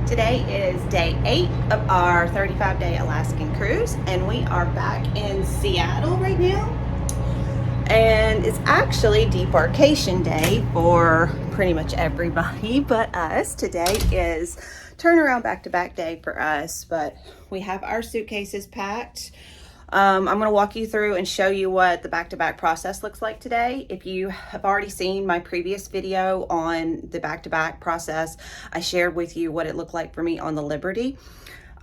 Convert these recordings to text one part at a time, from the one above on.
Today is day 8 of our 35-day Alaskan cruise, and we are back in Seattle right now. And it's actually debarkation day for pretty much everybody but us. Today is turnaround back-to-back day for us, but we have our suitcases packed. I'm going to walk you through and show you what the back-to-back process looks like today. If you have already seen my previous video on the back-to-back process, I shared with you what it looked like for me on the Liberty.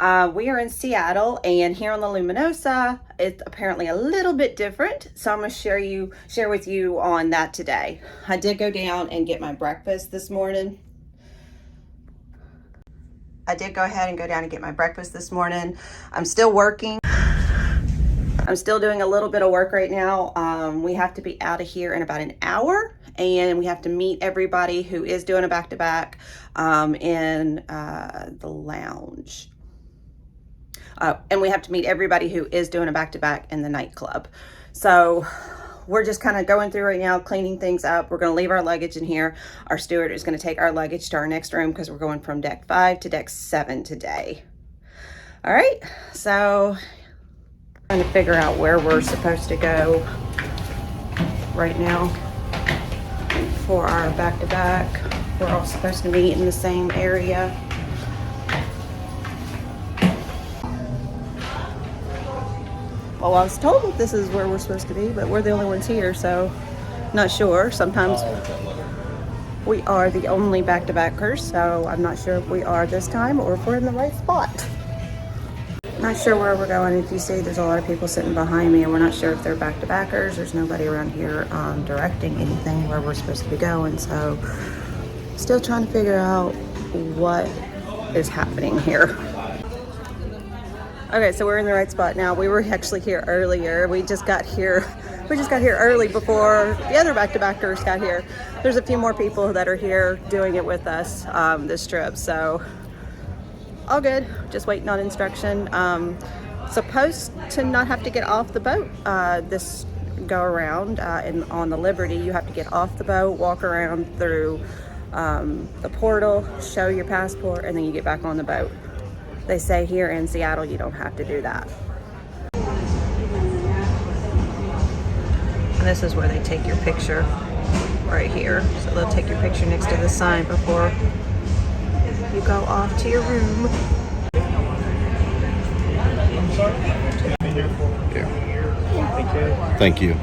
We are in Seattle, and here on the Luminosa, it's apparently a little bit different. So I'm going to share with you on that today. I did go down and get my breakfast this morning. I'm still working. I'm still doing a little bit of work right now. We have to be out of here in about an hour, and we have to meet everybody who is doing a back-to-back in the lounge. And we have to meet everybody who is doing a back-to-back in the nightclub. So we're just kind of going through right now, cleaning things up. We're going to leave our luggage in here. Our steward is going to take our luggage to our next room because we're going from deck 5 to deck 7 today. All right, so trying to figure out where we're supposed to go right now for our back-to-back. We're all supposed to meet in the same area. Well, I was told that this is where we're supposed to be, but we're the only ones here, so not sure. Sometimes we are the only back-to-backers, so I'm not sure if we are this time or if we're in the right spot. Not sure where we're going. If you see, there's a lot of people sitting behind me, and we're not sure if they're back-to-backers. There's nobody around here directing anything where we're supposed to be going, so still trying to figure out what is happening here. Okay, so we're in the right spot now. We were actually here earlier. We just got here early before the other back-to-backers got here. There's a few more people that are here doing it with us this trip, so all good. Just waiting on instruction. Supposed to not have to get off the boat this go around. And on the Liberty, you have to get off the boat, walk around through the portal, show your passport, and then you get back on the boat. They say here in Seattle you don't have to do that. And this is where they take your picture, right here. So they'll take your picture next to the sign before you go off to your room. I'm sorry? Yeah. Thank you.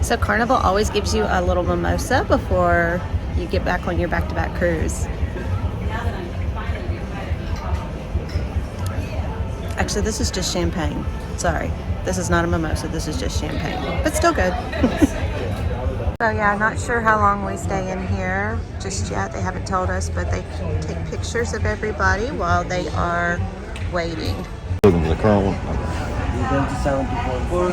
So Carnival always gives you a little mimosa before you get back on your back-to-back cruise. Actually, this is just champagne. Sorry, this is not a mimosa, this is just champagne, but still good. So yeah, not sure how long we stay in here just yet. They haven't told us, but they take pictures of everybody while they are waiting. Looking for the current one. You're going to sound before.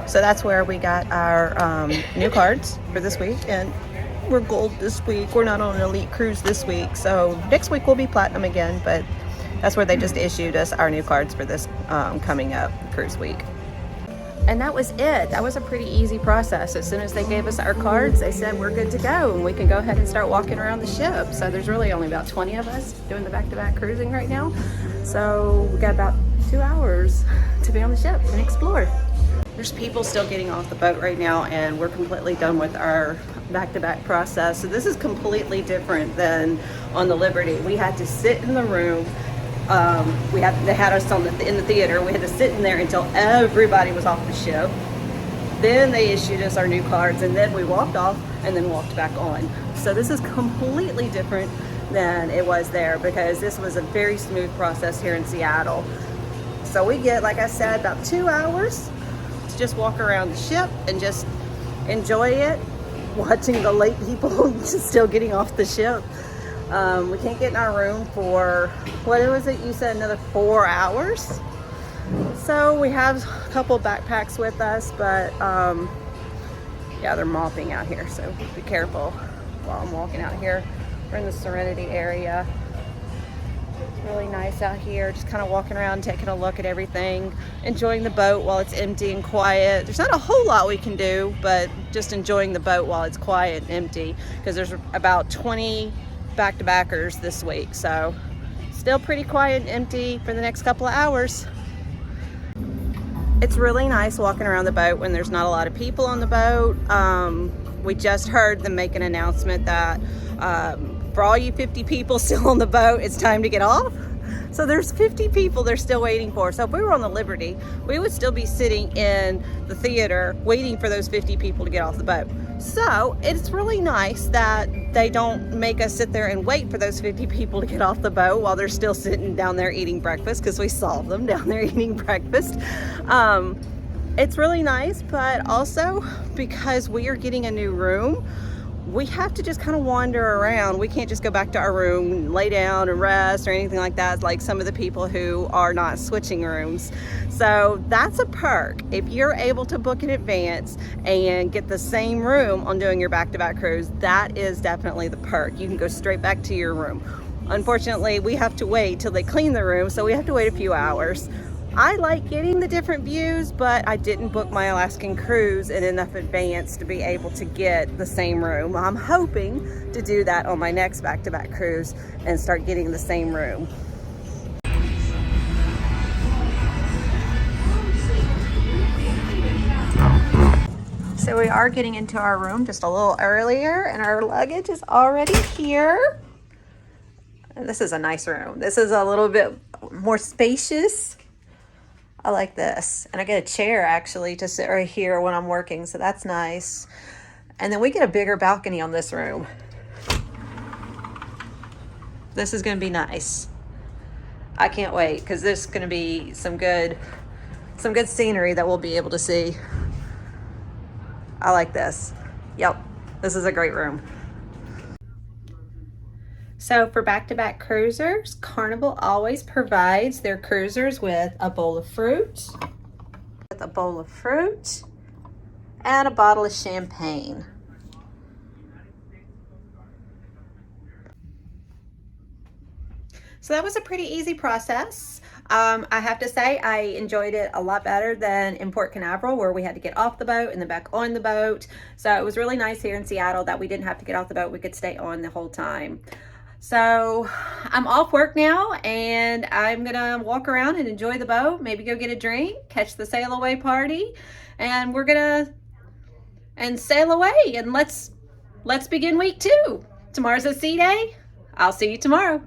So that's where we got our new cards for this week, and we're gold this week. We're not on an elite cruise this week, so next week we'll be platinum again, but that's where they just issued us our new cards for this coming up cruise week. And that was it. That was a pretty easy process. As soon as they gave us our cards, they said we're good to go, and we can go ahead and start walking around the ship. So there's really only about 20 of us doing the back-to-back cruising right now. So we got about 2 hours to be on the ship and explore. There's people still getting off the boat right now, and we're completely done with our back-to-back process. So this is completely different than on the Liberty. We had to sit in the room. They had us in the theater. We had to sit in there until everybody was off the ship. Then they issued us our new cards, and then we walked off and then walked back on. So this is completely different than it was there, because this was a very smooth process here in Seattle. So we get, like I said, about 2 hours to just walk around the ship and just enjoy it, watching the late people just still getting off the ship. We can't get in our room for, what was it? You said another 4 hours. So we have a couple backpacks with us, but yeah, they're mopping out here, so be careful while I'm walking out here. We're in the Serenity area. Really nice out here, just kind of walking around, taking a look at everything, enjoying the boat while it's empty and quiet. There's not a whole lot we can do, but just enjoying the boat while it's quiet and empty, because there's about 20 back-to-backers this week, so still pretty quiet and empty for the next couple of hours. It's really nice walking around the boat when there's not a lot of people on the boat. We just heard them make an announcement that for all you 50 people still on the boat, it's time to get off. So there's 50 people they're still waiting for. So if we were on the Liberty, we would still be sitting in the theater waiting for those 50 people to get off the boat. So it's really nice that they don't make us sit there and wait for those 50 people to get off the boat while they're still sitting down there eating breakfast, because we saw them down there eating breakfast. It's really nice, but also because we are getting a new room, we have to just kind of wander around. We can't just go back to our room and lay down and rest or anything like that, like some of the people who are not switching rooms. So that's a perk. If you're able to book in advance and get the same room on doing your back-to-back cruise, that is definitely the perk. You can go straight back to your room. Unfortunately, we have to wait till they clean the room, so we have to wait a few hours. I like getting the different views, but I didn't book my Alaskan cruise in enough advance to be able to get the same room. I'm hoping to do that on my next back-to-back cruise and start getting the same room. So we are getting into our room just a little earlier, and our luggage is already here. And this is a nice room. This is a little bit more spacious. I like this. And I get a chair actually to sit right here when I'm working, so that's nice. And then we get a bigger balcony on this room. This is gonna be nice. I can't wait, because this is gonna be some good scenery that we'll be able to see. I like this. Yep, this is a great room. So for back-to-back cruisers, Carnival always provides their cruisers with a bowl of fruit, and a bottle of champagne. So that was a pretty easy process. I have to say I enjoyed it a lot better than in Port Canaveral, where we had to get off the boat and then back on the boat. So it was really nice here in Seattle that we didn't have to get off the boat. We could stay on the whole time. So I'm off work now, and I'm gonna walk around and enjoy the boat, maybe go get a drink, catch the sail away party, and we're gonna sail away, and let's begin week 2. Tomorrow's a sea day. I'll see you tomorrow.